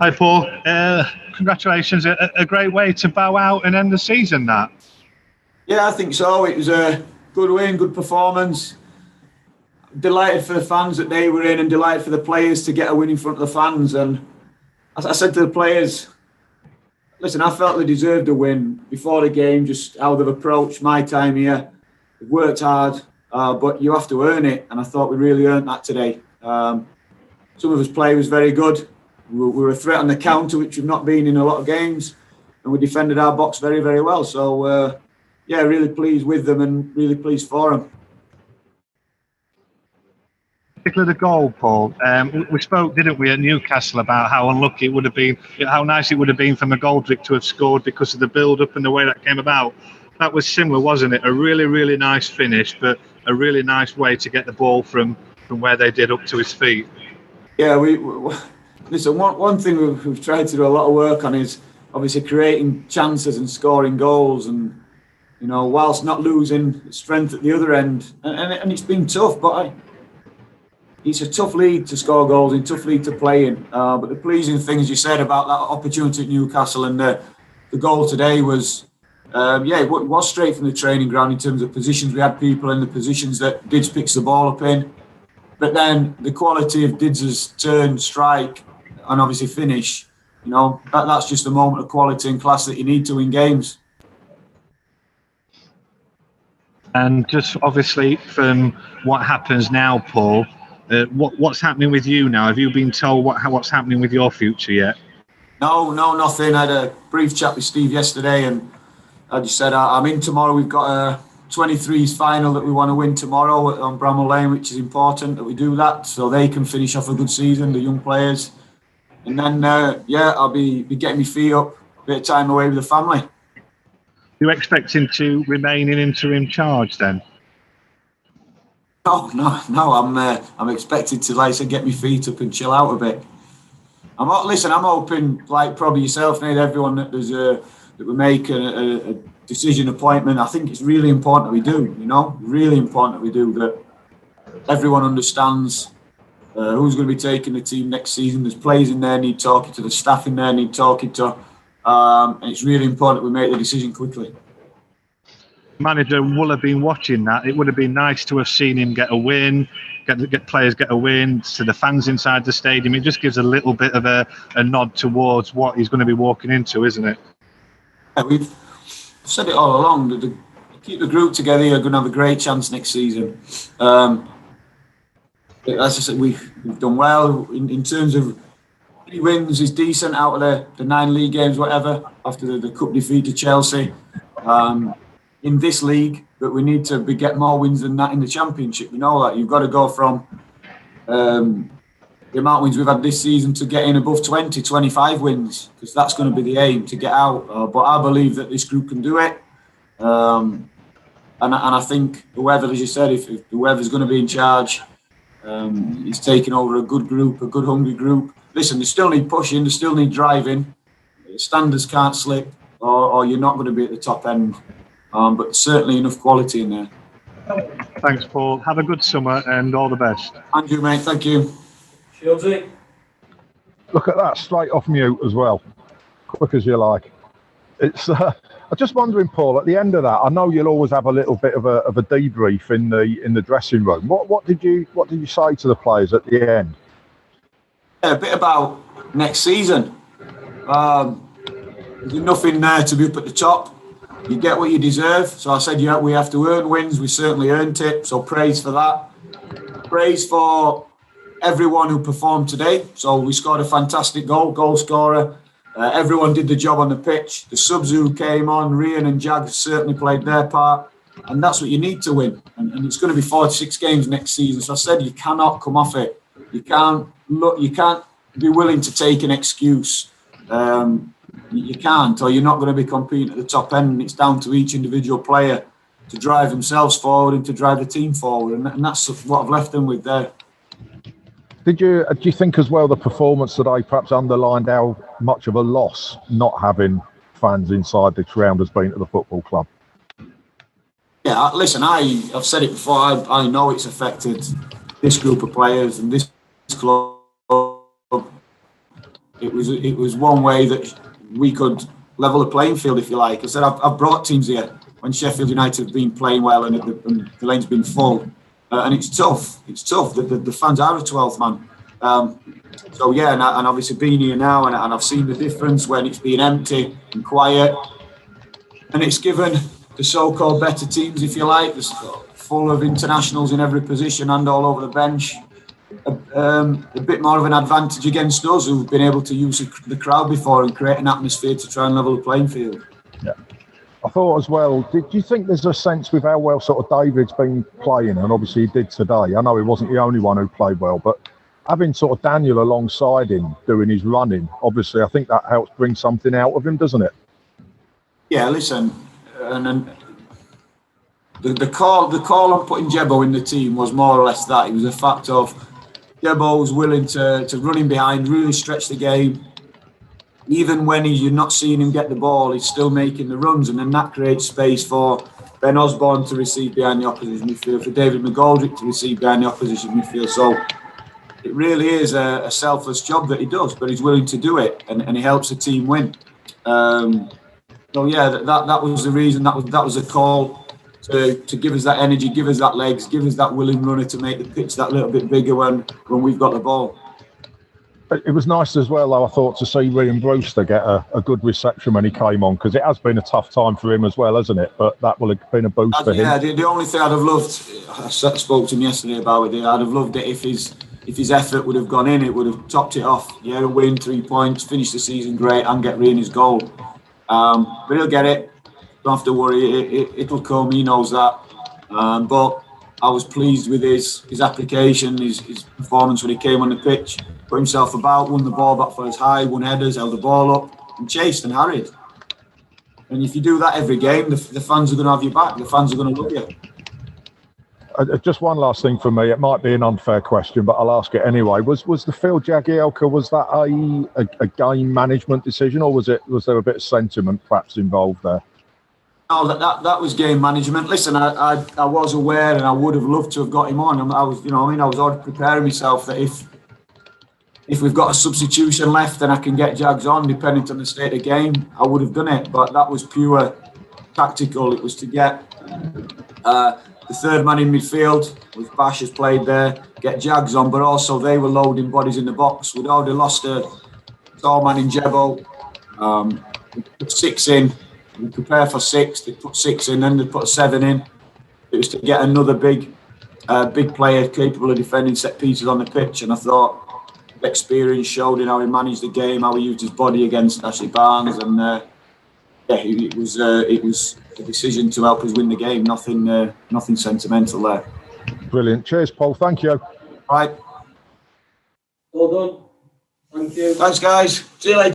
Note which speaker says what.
Speaker 1: Hi, Paul. Congratulations. A great way to bow out and end the season, that.
Speaker 2: Yeah, I think so. It was a good win, good performance. Delighted for the fans that they were in and delighted for the players to get a win in front of the fans. And as I said to the players, listen, I felt they deserved a win before the game, just how they've approached my time here. They've worked hard, but you have to earn it. And I thought we really earned that today. Some of us play was very good. We were a threat on the counter, which we've not been in a lot of games, and we defended our box very, very well. So, really pleased with them and really pleased for them.
Speaker 1: Particularly the goal, Paul. We spoke, didn't we, at Newcastle about how unlucky it would have been, how nice it would have been for McGoldrick to have scored because of the build-up and the way that came about. That was similar, wasn't it? A really, really nice finish, but a really nice way to get the ball from where they did up to his feet.
Speaker 2: Yeah, listen, one thing we've tried to do a lot of work on is obviously creating chances and scoring goals, and whilst not losing strength at the other end, and it's been tough, but it's a tough league to score goals in, tough league to play in. But the pleasing thing, as you said, about that opportunity at Newcastle and the goal today was, it was straight from the training ground in terms of positions. We had people in the positions that Dids picks the ball up in. But then the quality of Dids' turn, strike, and obviously finish, that's just a moment of quality and class that you need to win games.
Speaker 1: And just obviously from what happens now, Paul, what's happening with you now? Have you been told what's happening with your future yet?
Speaker 2: No, nothing. I had a brief chat with Steve yesterday, and I just said I'm in tomorrow. We've got a 23s final that we want to win tomorrow on Bramall Lane, which is important that we do that so they can finish off a good season, the young players. And then, I'll be getting my feet up, a bit of time away with the family.
Speaker 1: You expect him to remain in interim charge then?
Speaker 2: No. I'm expected to, like I said, get my feet up and chill out a bit. I'm hoping, like probably yourself, Nate, everyone that we make a decision appointment. I think it's really important that we do. Really important that we do, that everyone understands who's going to be taking the team next season. There's players in there need talking to, the staff in there need talking to, and it's really important that we make the decision quickly.
Speaker 1: Manager will have been watching that. It would have been nice to have seen him get a win, get players get a win, to the fans inside the stadium. It just gives a little bit of a nod towards what he's going to be walking into, isn't it?
Speaker 2: Yeah, we've said it all along. To keep the group together, you're going to have a great chance next season. As I said, we've done well in terms of 3 wins is decent out of the 9 league games, whatever, after the cup defeat to Chelsea. In this league, but we need to get more wins than that in the Championship. You know that. You've got to go from the amount of wins we've had this season to getting above 20, 25 wins, because that's going to be the aim, to get out. But I believe that this group can do it. And I think whoever, as you said, if whoever's going to be in charge is taking over a good group, a good hungry group. Listen, they still need pushing, they still need driving. Standards can't slip, or you're not going to be at the top end. But certainly enough quality in there.
Speaker 1: Thanks, Paul. Have a good summer and all the best.
Speaker 2: Andrew, mate, thank you.
Speaker 3: Shieldsy.
Speaker 4: Look at that, straight off mute as well. Quick as you like. It's. I'm just wondering, Paul. At the end of that, I know you'll always have a little bit of a debrief in the dressing room. What did you say to the players at the end?
Speaker 2: Yeah, a bit about next season. There's nothing there to be up at the top. You get what you deserve. So I said, we have to earn wins. We certainly earned it. So praise for that. Praise for everyone who performed today. So we scored a fantastic goal scorer. Everyone did the job on the pitch. The subs who came on, Rian and Jag, certainly played their part. And that's what you need to win. And it's going to be 46 games next season. So I said, you cannot come off it. You can't be willing to take an excuse. You can't, or you're not going to be competing at the top end. And it's down to each individual player to drive themselves forward and to drive the team forward. And that's what I've left them with there.
Speaker 4: Do you think as well the performance today perhaps underlined how much of a loss not having fans inside the ground has been to the football club?
Speaker 2: Yeah, listen, I've said it before. I know it's affected this group of players and this club. It was one way that we could level the playing field, if you like. I said I've brought teams here when Sheffield United have been playing well and the lane's been full, and it's tough. It's tough. The fans are a 12th man. So yeah, and obviously being here now, and I've seen the difference when it's been empty and quiet, and it's given the so-called better teams, if you like, full of internationals in every position and all over the bench, a bit more of an advantage against us who've been able to use the crowd before and create an atmosphere to try and level the playing field.
Speaker 4: Yeah. I thought as well, do you think there's a sense with how well sort of David's been playing, and obviously he did today? I know he wasn't the only one who played well, but having sort of Daniel alongside him doing his running, obviously I think that helps bring something out of him, doesn't it?
Speaker 2: Yeah, listen, and the call on putting Jebbo in the team was more or less that. It was a fact of Jebbo was willing to run in behind, really stretch the game. Even when you're not seeing him get the ball, he's still making the runs, and then that creates space for Ben Osborne to receive behind the opposition midfield, for David McGoldrick to receive behind the opposition midfield. So it really is a selfless job that he does, but he's willing to do it, and he helps the team win. So yeah, that was the reason. That was a call to give us that energy, give us that legs, give us that willing runner to make the pitch that little bit bigger when we've got the ball.
Speaker 4: It was nice as well, though, I thought, to see Ryan Brewster get a good reception when he came on, because it has been a tough time for him as well, hasn't it? But that will have been a boost for him.
Speaker 2: Yeah, the only thing I'd have loved, I spoke to him yesterday about it, I'd have loved it if his effort would have gone in, it would have topped it off. Yeah, a win, 3 points, finish the season great, and get Ryan his goal. But he'll get it. Don't have to worry. It'll come. He knows that. But I was pleased with his application, his performance when he came on the pitch. Put himself about, won the ball back for his high, won headers, held the ball up, and chased and harried. And if you do that every game, the fans are going to have you back. The fans are going to love you.
Speaker 4: Just one last thing for me. It might be an unfair question, but I'll ask it anyway. Was the Phil Jagielka, was that a game management decision, or was there a bit of sentiment perhaps involved there?
Speaker 2: No, that was game management. Listen, I was aware, and I would have loved to have got him on. I was already preparing myself that if we've got a substitution left and I can get Jags on, depending on the state of the game, I would have done it. But that was pure tactical. It was to get the third man in midfield, with Bash has played there, get Jags on, but also they were loading bodies in the box. We'd already lost a tall man in Jebbo. We put 6 in. We prepare for 6. They put 6 in, then they put 7 in. It was to get another big player capable of defending set pieces on the pitch, and I thought experience showed in how he managed the game, how he used his body against Ashley Barnes, and it was a decision to help us win the game. Nothing sentimental there.
Speaker 4: Brilliant. Cheers, Paul. Thank you.
Speaker 2: Right.
Speaker 3: Well done. Thank you.
Speaker 2: Thanks, guys. See you later.